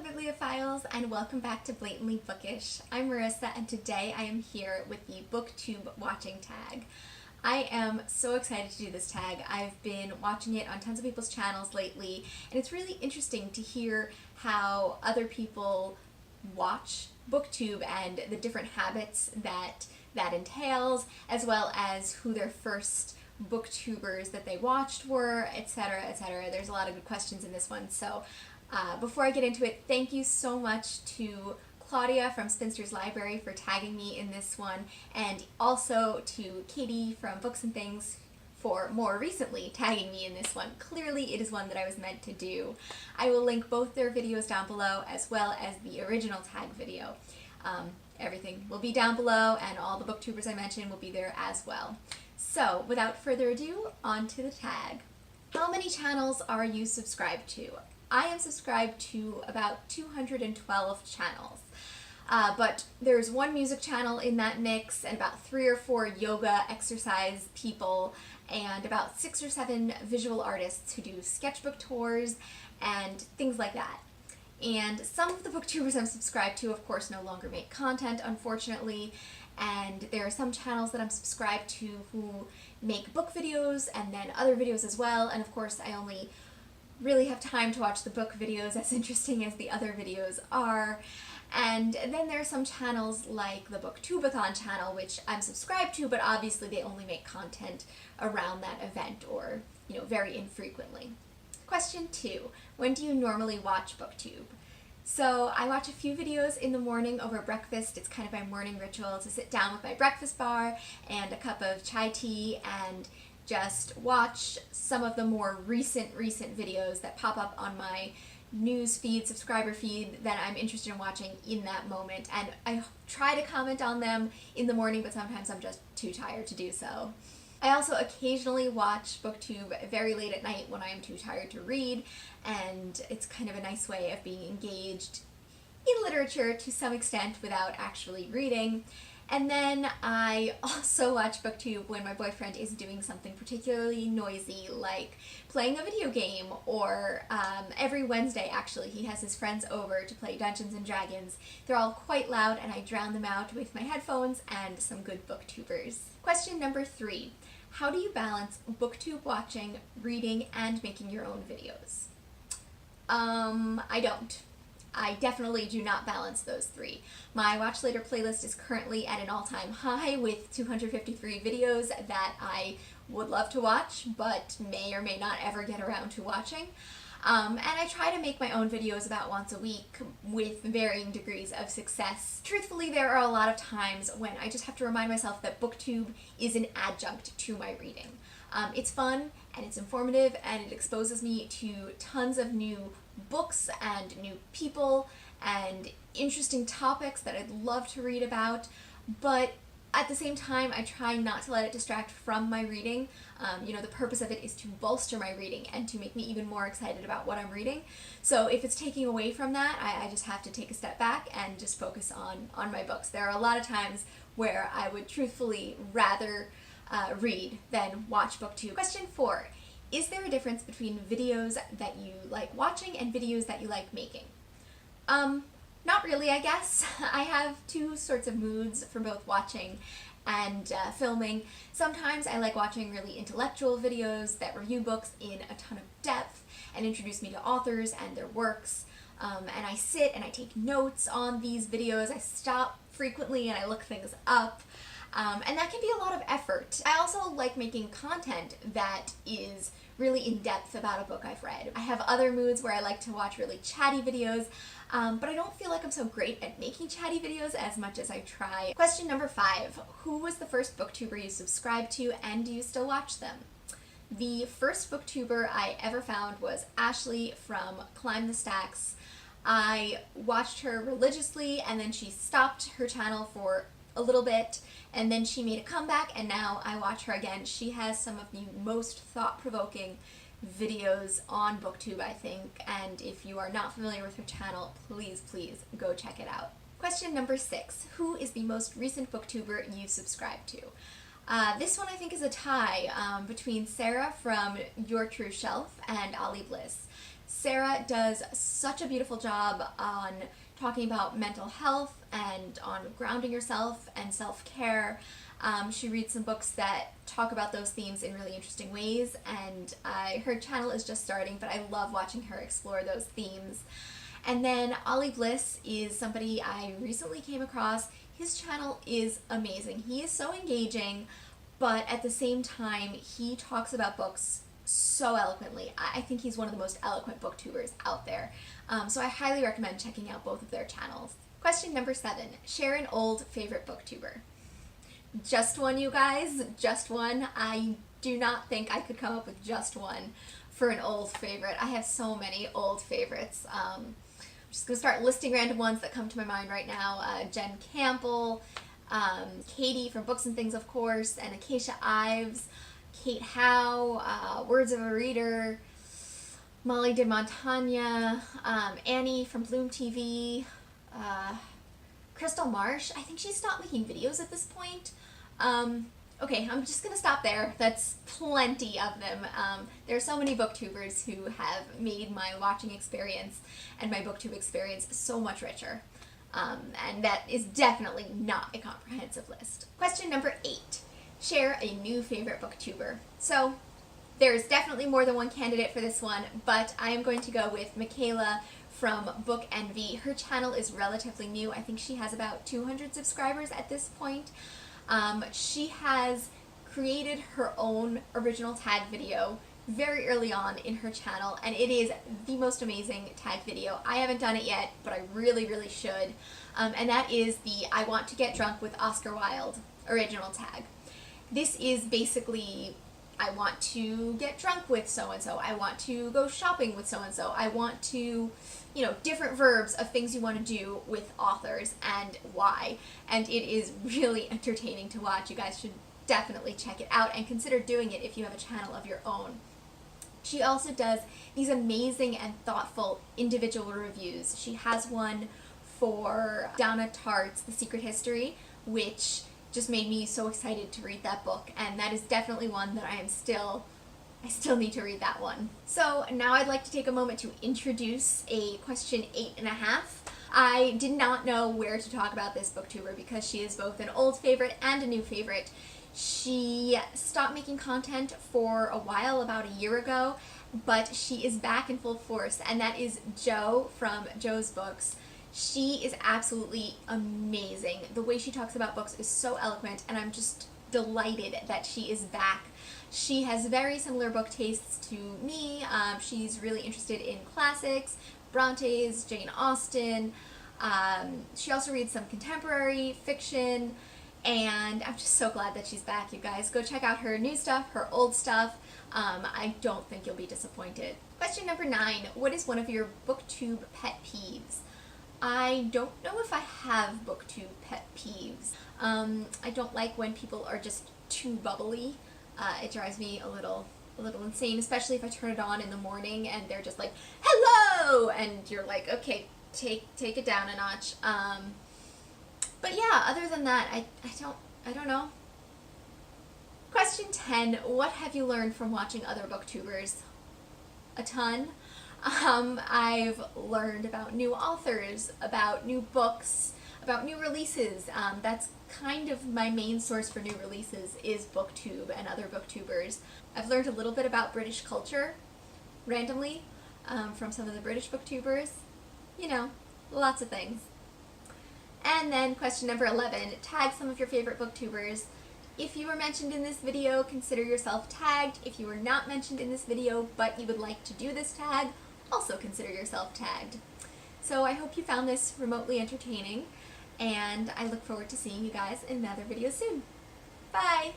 Bibliophiles, and welcome back to Blatantly Bookish. I'm Marissa, and today I am here with the Booktube Watching Tag. I am so excited to do this tag. I've been watching it on tons of people's channels lately, and it's really interesting to hear how other people watch Booktube and the different habits that entails, as well as who their first booktubers that they watched were, etc., etc. There's a lot of good questions in this one, so before I get into it, thank you so much to Claudia from Spinster's Library for tagging me in this one, and also to Katie from Books and Things for more recently tagging me in this one. Clearly it is one that I was meant to do. I will link both their videos down below as well as the original tag video. Everything will be down below, and all the booktubers I mentioned will be there as well. So without further ado, on to the tag. How many channels are you subscribed to? I am subscribed to about 212 channels, but there's one music channel in that mix, and about 3 or 4 yoga exercise people, and about 6 or 7 visual artists who do sketchbook tours and things like that. And some of the booktubers I'm subscribed to, of course, no longer make content, unfortunately, and there are some channels that I'm subscribed to who make book videos and then other videos as well, and of course I only really have time to watch the book videos, as interesting as the other videos are. And then there are some channels like the Booktubeathon channel, which I'm subscribed to, but obviously they only make content around that event, or, you know, very infrequently. Question 2. When do you normally watch Booktube? So I watch a few videos in the morning over breakfast. It's kind of my morning ritual to sit down with my breakfast bar and a cup of chai tea and just watch some of the more recent videos that pop up on my news feed, subscriber feed, that I'm interested in watching in that moment. And I try to comment on them in the morning, but sometimes I'm just too tired to do so. I also occasionally watch Booktube very late at night when I am too tired to read, and it's kind of a nice way of being engaged in literature to some extent without actually reading. And then I also watch Booktube when my boyfriend is doing something particularly noisy, like playing a video game, or every Wednesday actually he has his friends over to play Dungeons and Dragons. They're all quite loud, and I drown them out with my headphones and some good booktubers. Question number 3. How do you balance booktube watching, reading, and making your own videos? I don't. I definitely do not balance those 3. My Watch Later playlist is currently at an all-time high with 253 videos that I would love to watch, but may or may not ever get around to watching. And I try to make my own videos about once a week with varying degrees of success. Truthfully, there are a lot of times when I just have to remind myself that Booktube is an adjunct to my reading. It's fun, and it's informative, and it exposes me to tons of new books and new people and interesting topics that I'd love to read about, but at the same time I try not to let it distract from my reading. You know, the purpose of it is to bolster my reading and to make me even more excited about what I'm reading. So if it's taking away from that, I just have to take a step back and just focus on my books. There are a lot of times where I would truthfully rather read than watch Booktube. Question 4. Is there a difference between videos that you like watching and videos that you like making? Not really, I guess. I have 2 sorts of moods for both watching and filming. Sometimes I like watching really intellectual videos that review books in a ton of depth and introduce me to authors and their works. And I sit and I take notes on these videos. I stop frequently and I look things up. And that can be a lot of effort. I also like making content that is really in-depth about a book I've read. I have other moods where I like to watch really chatty videos, but I don't feel like I'm so great at making chatty videos as much as I try. Question number 5. Who was the first booktuber you subscribed to, and do you still watch them? The first booktuber I ever found was Ashley from Climb the Stacks. I watched her religiously, and then she stopped her channel for a little bit, and then she made a comeback, and now I watch her again. She has some of the most thought-provoking videos on Booktube, I think, and if you are not familiar with her channel, please go check it out. Question number 6. Who is the most recent booktuber you subscribe to? This one I think is a tie between Sarah from Your True Shelf and Ollie Bliss. Sarah does such a beautiful job on talking about mental health and on grounding yourself and self-care. She reads some books that talk about those themes in really interesting ways, and her channel is just starting, but I love watching her explore those themes. And then Ollie Bliss is somebody I recently came across. His channel is amazing. He is so engaging, but at the same time, he talks about books so eloquently. I think he's one of the most eloquent booktubers out there. So I highly recommend checking out both of their channels. Question number 7, share an old favorite booktuber. Just one, you guys, just one. I do not think I could come up with just one for an old favorite. I have so many old favorites. I'm just gonna start listing random ones that come to my mind right now. Jen Campbell, Katie from Books and Things, of course, and Acacia Ives, Kate Howe, Words of a Reader, Molly de Montaigne, Annie from Bloom TV, Crystal Marsh. I think she's stopped making videos at this point. Okay, I'm just gonna stop there. That's plenty of them. There are so many booktubers who have made my watching experience and my booktube experience so much richer. And that is definitely not a comprehensive list. Question number 8. Share a new favorite booktuber. So there's definitely more than one candidate for this one, but I am going to go with Michaela from Book Envy. Her channel is relatively new. I think she has about 200 subscribers at this point. She has created her own original tag video very early on in her channel, and it is the most amazing tag video. I haven't done it yet, but I really, really should. And that is the I Want to Get Drunk with Oscar Wilde original tag. This is basically, I want to get drunk with so-and-so, I want to go shopping with so-and-so, I want to, different verbs of things you want to do with authors and why. And it is really entertaining to watch. You guys should definitely check it out and consider doing it if you have a channel of your own. She also does these amazing and thoughtful individual reviews. She has one for Donna Tartt's The Secret History, which just made me so excited to read that book, and that is definitely one that I still need to read that one. So now I'd like to take a moment to introduce a question 8.5. I did not know where to talk about this booktuber because she is both an old favorite and a new favorite. She stopped making content for a while, about a year ago, but she is back in full force, and that is Jo from Jo's Books. She is absolutely amazing. The way she talks about books is so eloquent, and I'm just delighted that she is back. She has very similar book tastes to me. She's really interested in classics, Brontes, Jane Austen. She also reads some contemporary fiction, and I'm just so glad that she's back, you guys. Go check out her new stuff, her old stuff. I don't think you'll be disappointed. Question number 9. What is one of your booktube pet peeves? I don't know if I have booktube pet peeves. I don't like when people are just too bubbly. It drives me a little insane, especially if I turn it on in the morning and they're just like, hello! And you're like, okay, take it down a notch. But yeah, other than that, I don't know. Question 10, what have you learned from watching other booktubers? A ton. I've learned about new authors, about new books, about new releases. That's kind of my main source for new releases is Booktube and other booktubers. I've learned a little bit about British culture, randomly, from some of the British booktubers. Lots of things. And then question number 11, tag some of your favorite booktubers. If you were mentioned in this video, consider yourself tagged. If you were not mentioned in this video, but you would like to do this tag, also consider yourself tagged. So I hope you found this remotely entertaining, and I look forward to seeing you guys in another video soon. Bye!